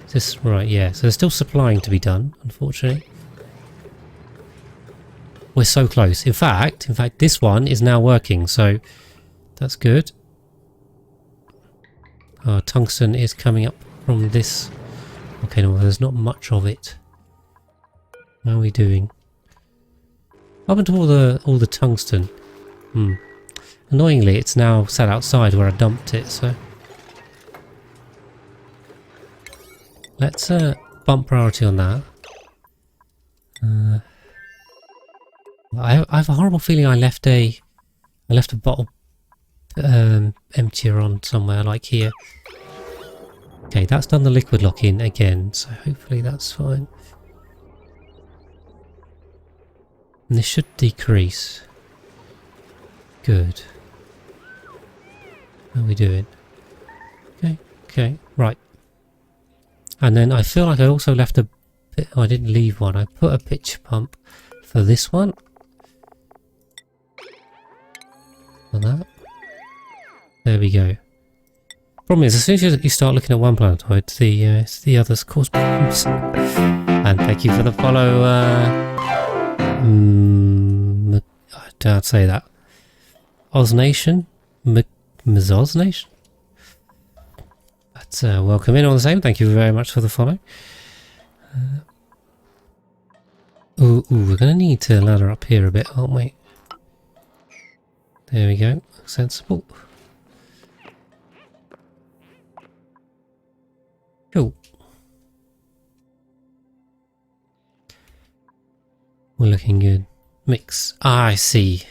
Is this right? Yeah. So there's still supplying to be done, unfortunately. We're so close. In fact, this one is now working, so that's good. Tungsten is coming up from this. Okay, no, there's not much of it. How are we doing? Up into all the tungsten. Annoyingly, it's now sat outside where I dumped it, so let's bump priority on that. I have a horrible feeling I left a bottle emptier on somewhere, like here. Okay, that's done the liquid lock-in again, so hopefully that's fine. And this should decrease. Good. How are we doing? Okay, right. And then I feel like I also left a bit... Oh, I didn't leave one. I put a pitch pump for this one. For that. There we go. Problem is, as soon as you start looking at one planetoid, the others cause problems. And thank you for the follow. I don't say that. Oznation, Mizoznation. But welcome in all the same. Thank you very much for the follow. Ooh, we're going to need to ladder up here a bit, aren't we? There we go. Sensible. Cool. We're looking good. Mix. Ah, I see.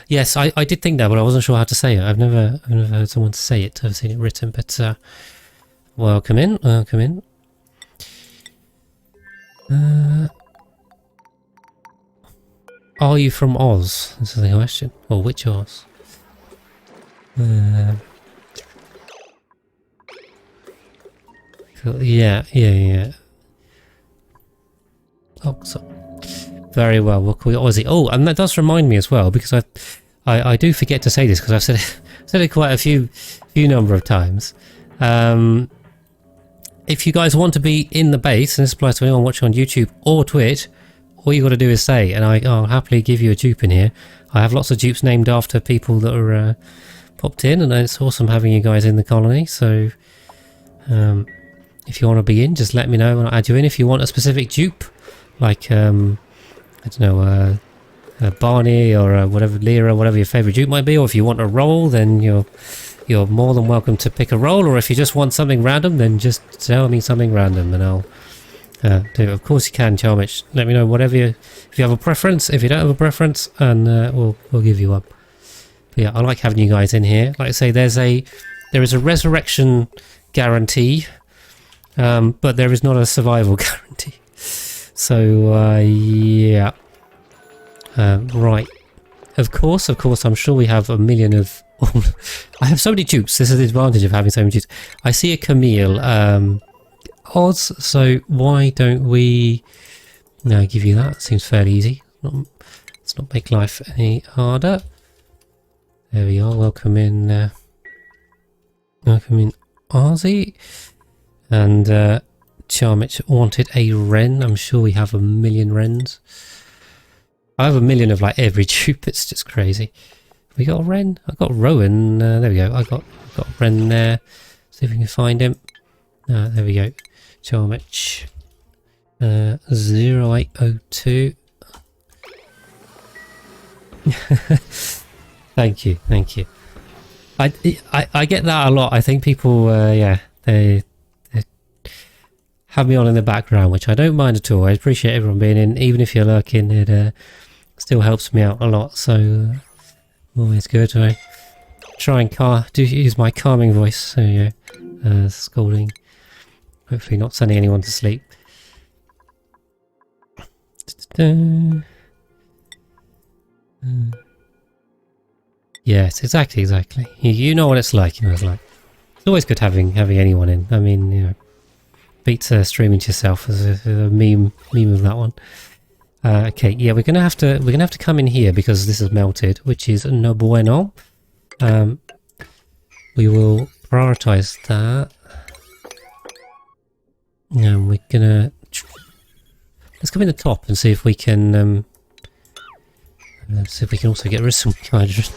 Yes, I did think that, but I wasn't sure how to say it. I've never heard someone say it. I've seen it written, but welcome in. Welcome in. Are you from Oz? This is the question. Or which Oz? Cool. Yeah. Oh, so very well. We'll call you Aussie. Oh, and that does remind me as well, because I do forget to say this because I've said it quite a few number of times. If you guys want to be in the base, and this applies to anyone watching on YouTube or Twitch, all you got to do is say, and I'll happily give you a dupe in here. I have lots of dupes named after people that are popped in, and it's awesome having you guys in the colony. So if you want to be in, just let me know and I'll add you in. If you want a specific dupe, like I don't know, Barney or whatever, Lyra, whatever your favourite dupe might be, or if you want a role, then you're more than welcome to pick a role, or if you just want something random, then just tell me something random and I'll do it. Of course you can, Charmich. Let me know whatever if you have a preference. If you don't have a preference, and we'll give you one. But yeah, I like having you guys in here. Like I say, there is a resurrection guarantee, but there is not a survival guarantee. So yeah, right. Of course, I'm sure we have a million of... I have so many dupes. This is the advantage of having so many dupes. I see a Camille. Odds, so why don't we give you that? Seems fairly easy. Let's not make life any harder. There we are. Welcome in Ozzy. And Charmich wanted a Wren. I'm sure we have a million Wrens. I have a million of like every dupe. It's just crazy. We got a Wren. I got Rowan. There we go. I got Wren there. See if we can find him. There we go. Charmich 0802. Thank you. I get that a lot. I think people they have me on in the background, which I don't mind at all. I appreciate everyone being in, even if you're lurking. It still helps me out a lot. So always good. I try and use my calming voice. So yeah, scolding. Hopefully not sending anyone to sleep. Yes, exactly. You know what it's like. You know what it's like. It's always good having anyone in. I mean, beats streaming to yourself as a meme of that one. Okay, yeah, we're gonna have to come in here because this is melted, which is no bueno. We will prioritize that. And we're gonna let's come in the top and see if we can also get rid of some hydrogen.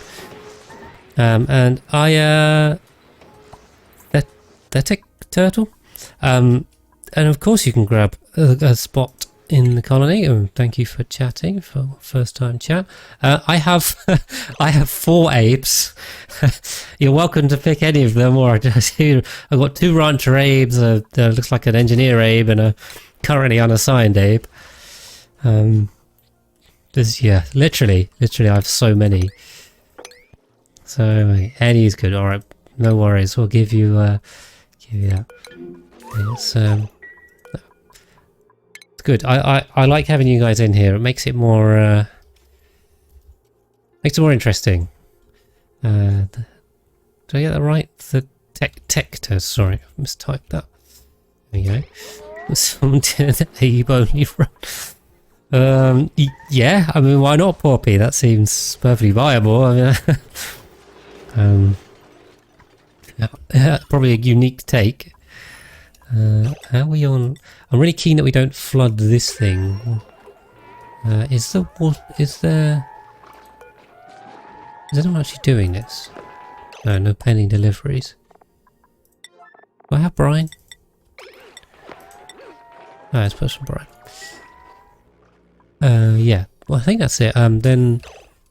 And that turtle. And of course you can grab a spot in the colony. And thank you for chatting, for first time chat. I have I have 4 apes. You're welcome to pick any of them, or I've got 2 rancher apes, looks like an engineer ape, and a currently unassigned ape. Literally I have so many. So any is good. All right, no worries. We'll give you that. It's good. I like having you guys in here. It makes it more interesting. Did I get that right? The tector. Sorry, I mistyped that. There you go. Someone did an ape only run. Yeah, I mean, why not, Poppy? That seems perfectly viable. I mean, probably a unique take. How are we on? I'm really keen that we don't flood this thing. Is anyone actually doing this? No pending deliveries. Do I have brine? Oh, let's put some brine. Yeah. Well, I think that's it. Then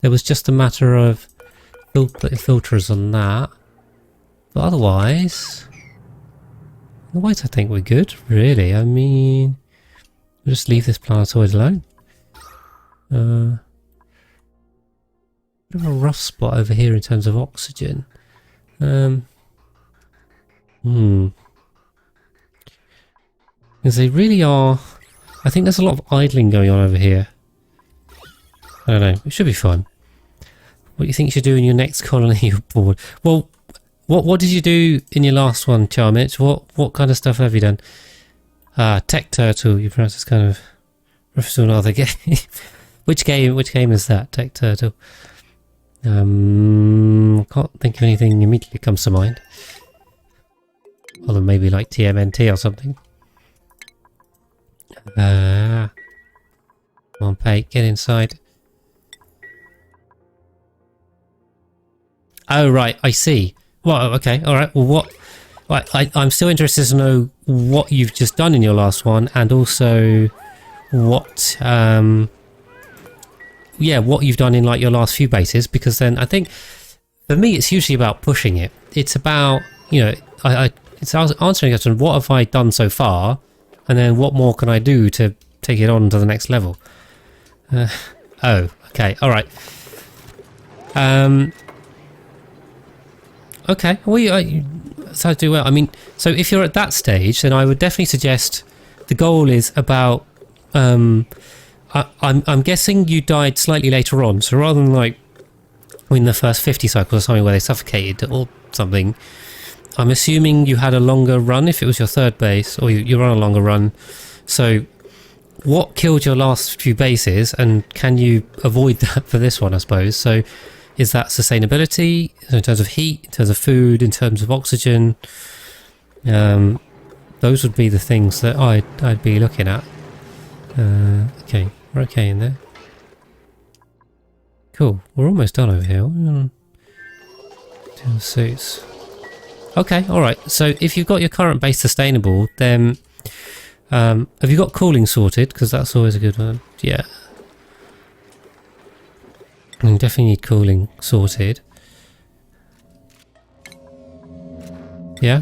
there was just a matter of filters on that. But otherwise I think we're good, really. I mean, we'll just leave this planetoid alone. Bit of a rough spot over here in terms of oxygen. Because they really are... I think there's a lot of idling going on over here. I don't know. It should be fun. What do you think you should do in your next colony you're bored? Well, what did you do in your last one, Charmich? What kind of stuff have you done? Tech Turtle. You pronounce this kind of reference to another game. Which game is that? Tech Turtle. Can't think of anything immediately comes to mind. Other than maybe like TMNT or something. Come on, Pate, get inside. Oh, right, I see. Well, okay, alright, well I'm still interested to know what you've just done in your last one, and also what you've done in like your last few bases, because then I think for me it's usually about pushing it. It's about, it's answering a question, what have I done so far, and then what more can I do to take it on to the next level? Oh, okay, alright. Okay, well, so do well. I mean, so if you're at that stage, then I would definitely suggest the goal is about. I'm guessing you died slightly later on, so rather than like in the first 50 cycles or something where they suffocated or something, I'm assuming you had a longer run if it was your third base, or you run a longer run. So, what killed your last few bases, and can you avoid that for this one? I suppose so. Is that sustainability in terms of heat, in terms of food, in terms of oxygen? Those would be the things that I'd be looking at. Okay, we're okay in there. Cool, we're almost done over here. Do the suits. Okay, alright, so if you've got your current base sustainable, then have you got cooling sorted? Because that's always a good one. Yeah. You definitely need cooling sorted. Yeah.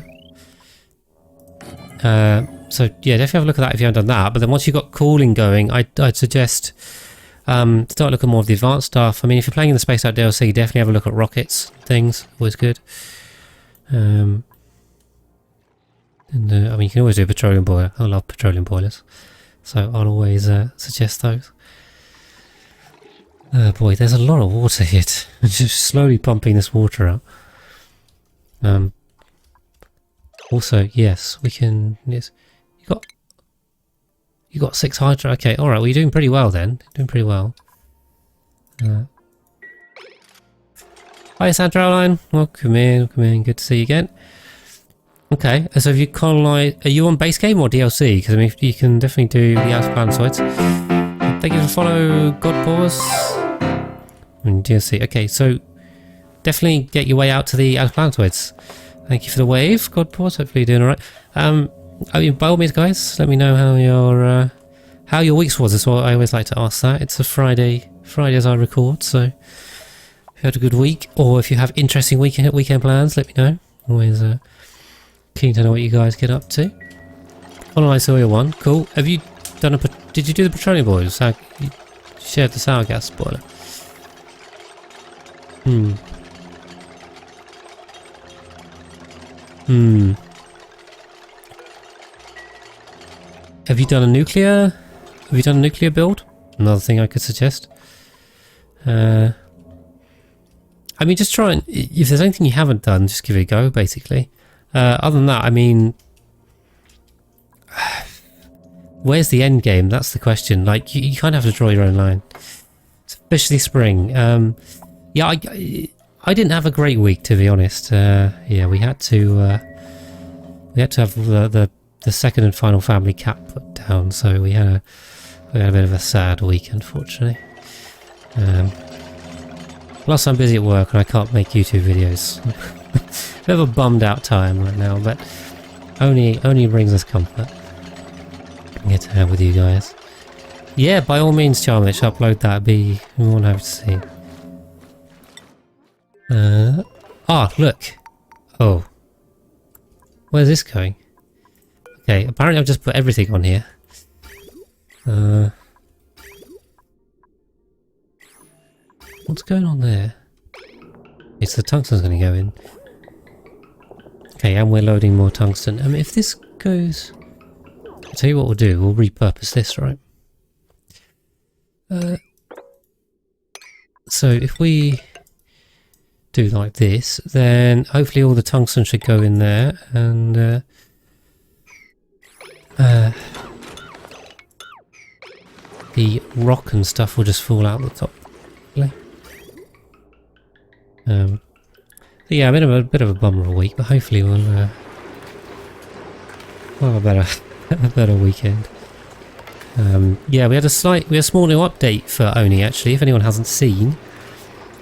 So yeah, definitely have a look at that if you haven't done that. But then once you've got cooling going, I'd suggest start looking more of the advanced stuff. I mean, if you're playing in the Space Out DLC, definitely have a look at rockets, things. Always good. I mean, you can always do a petroleum boiler. I love petroleum boilers, so I'll always suggest those. Oh boy, there's a lot of water here. Just slowly pumping this water out. Also, yes, we can. Yes, you got got 6 hydro. Okay, alright, well you're doing pretty well then. Doing pretty well. Hi Sandraline, welcome in, good to see you again. Okay, so have you colonized, are you on base game or DLC? Because I mean, you can definitely do the outer planetoids. Thank you for follow, God Pause. And DLC, okay, so definitely get your way out to the outer planetoids. Thank you for the wave, God Pause, hopefully you're doing alright. I mean, by all means guys, let me know how your weeks was. That's what I always like to ask that. It's a Friday as I record, so if you had a good week, or if you have interesting weekend plans, let me know. Always keen to know what you guys get up to. Colonize Oil 1, cool. Have you done did you do the petroleum boilers? You shared the sour gas boiler. Have you done a nuclear build? Another thing I could suggest. I mean, just try and, if there's anything you haven't done, just give it a go, basically. Other than that, I mean, where's the end game? That's the question. Like, you kind of have to draw your own line. Especially spring. Yeah, I didn't have a great week, to be honest. Yeah, we had to have the second and final family cap put down, so we had a bit of a sad week, unfortunately. Plus I'm busy at work and I can't make YouTube videos. Bit of a bummed out time right now, but only brings us comfort. Get to have with you guys. Yeah, by all means, Charmich, upload that. Be more than happy to see. Look. Oh. Where's this going? Okay, apparently I've just put everything on here. What's going on there? It's the tungsten's going to go in. Okay, and we're loading more tungsten. I mean, if this goes... I'll tell you what we'll do. We'll repurpose this, right? So if we do like this, then hopefully all the tungsten should go in there, and the rock and stuff will just fall out the top. Yeah, a bit of a bummer of a week, but hopefully we'll have a better weekend. Yeah, we had a small new update for Oni actually. If anyone hasn't seen,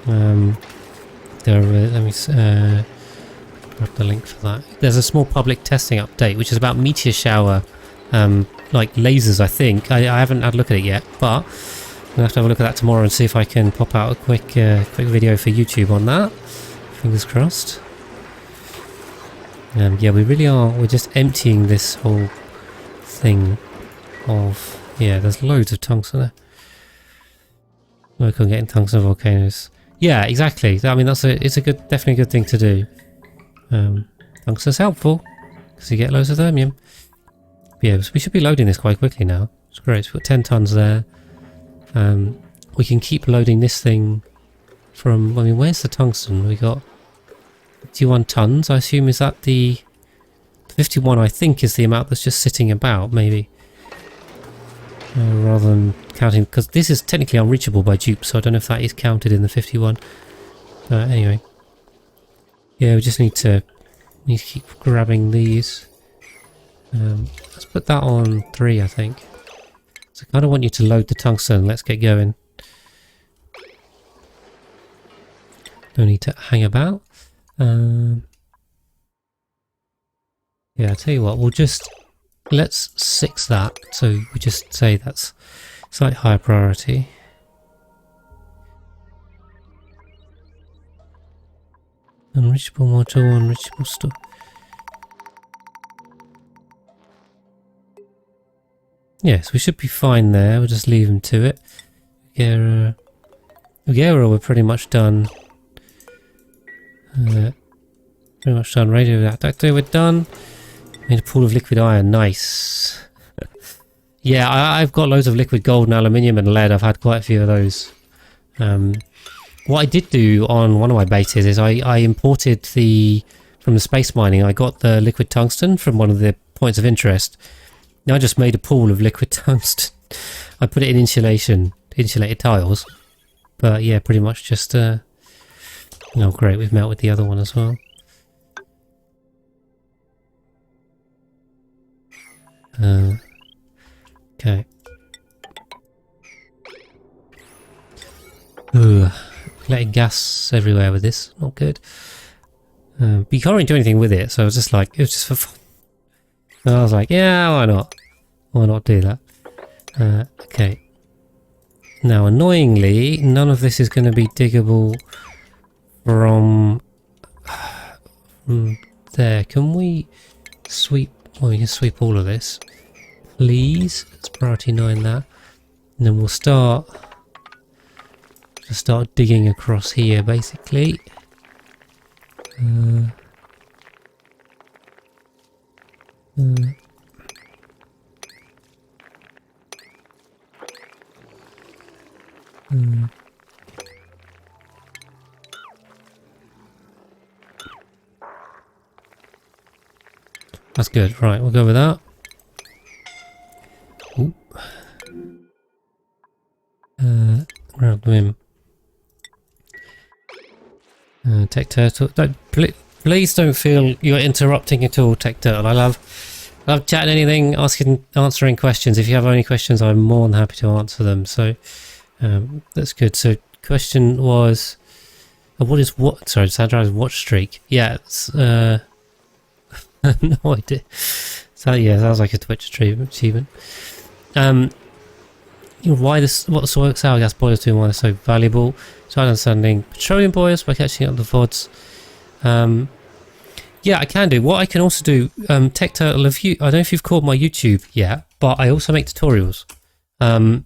let me grab the link for that. There's a small public testing update which is about meteor shower, like lasers. I think I haven't had a look at it yet, but I'm gonna have to have a look at that tomorrow and see if I can pop out a quick video for YouTube on that. Fingers crossed. Yeah, we really are. We're just emptying this whole thing of. Yeah, there's loads of tungsten there. Work on getting tungsten volcanoes. Yeah, exactly. I mean, it's definitely a good thing to do. Tungsten's helpful because you get loads of thermium. But yeah, we should be loading this quite quickly now. It's great. We've got 10 tons there. We can keep loading this thing from. I mean, where's the tungsten? We got 51 tons. I assume is that the 51? I think is the amount that's just sitting about, maybe. Rather than counting, because this is technically unreachable by Dupes, so I don't know if that is counted in the 51. But anyway, yeah, we just need to keep grabbing these. Let's put that on 3, I think. So I kind of want you to load the tungsten. Let's get going. No need to hang about. Yeah, I'll tell you what, let's 6 that, so we just say that's slightly higher priority. Unreachable module, unreachable store. Yes, we should be fine there, we'll just leave them to it. Ugera, we're pretty much done. Pretty much done. Radioactive, we're done. Made a pool of liquid iron, nice. Yeah, I've got loads of liquid gold and aluminium and lead. I've had quite a few of those. What I did do on one of my bases is I imported from the space mining. I got the liquid tungsten from one of the points of interest, I just made a pool of liquid tungsten. I put it in insulated tiles. But yeah, pretty much just, oh great, we've melted the other one as well. Okay. Ugh. Letting gas everywhere with this, not good. But you can't really do anything with it, so I was just like, it was just for fun. And I was like, yeah, why not? Why not do that? Okay. Now, annoyingly, none of this is going to be diggable from there. Can we sweep? Well, we can sweep all of this. Please. Let's priority 9 that. And then we'll start digging across here, basically. That's good. Right, we'll go with that. Ooh. Grab them in. Tech Turtle. Please don't feel you're interrupting at all, Tech Turtle. I love chatting anything, answering questions. If you have any questions, I'm more than happy to answer them. So that's good. So question was, sorry, Sandra's watch streak. Yeah, it's I have no idea. So yeah, sounds like a Twitch achievement. What the sour gas boilers do and why they're so valuable. So understanding petroleum boilers by catching up the VODs. Yeah, I can do. What I can also do, Tech Turtle, I don't know if you've caught my YouTube yet, but I also make tutorials. And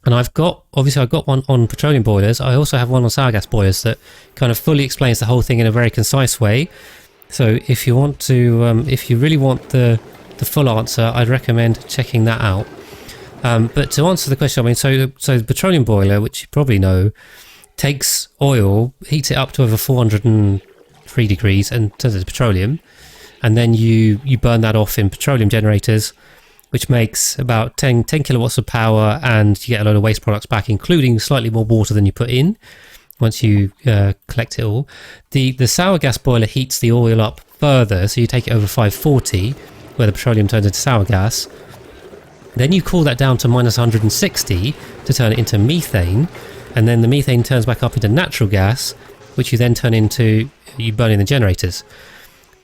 I've got one on petroleum boilers. I also have one on sour gas boilers that kind of fully explains the whole thing in a very concise way. So if you want to, if you really want the full answer, I'd recommend checking that out. But to answer the question, I mean, so the petroleum boiler, which you probably know, takes oil, heats it up to over 403 degrees and turns it to petroleum, and then you burn that off in petroleum generators, which makes about 10 kilowatts of power, and you get a load of waste products back, including slightly more water than you put in once you collect it all. The sour gas boiler heats the oil up further, so you take it over 540, where the petroleum turns into sour gas. Then you cool that down to minus 160 to turn it into methane, and then the methane turns back up into natural gas, which you then turn into, you burn in the generators.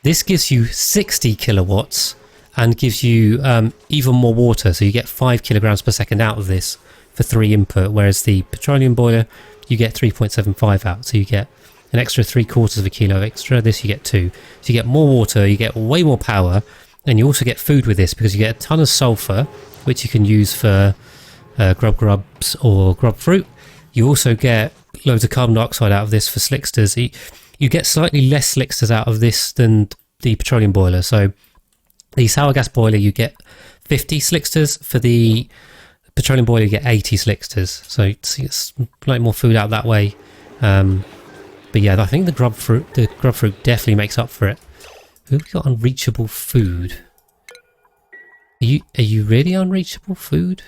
This gives you 60 kilowatts and gives you even more water, so you get 5 kilograms per second out of this for 3 input, whereas the petroleum boiler, you get 3.75 out, so you get an extra 3/4 of a kilo extra. This you get 2. So you get more water, you get way more power, and you also get food with this because you get a ton of sulfur, which you can use for grubs or grub fruit. You also get loads of carbon dioxide out of this for slicksters. You get slightly less slicksters out of this than the petroleum boiler. So the sour gas boiler, you get 50 slicksters. For the petroleum boiler, you get 80 slicksters. So it's like more food out that way. But yeah, I think the grub fruit definitely makes up for it. Who have we got unreachable food? Are you really unreachable food?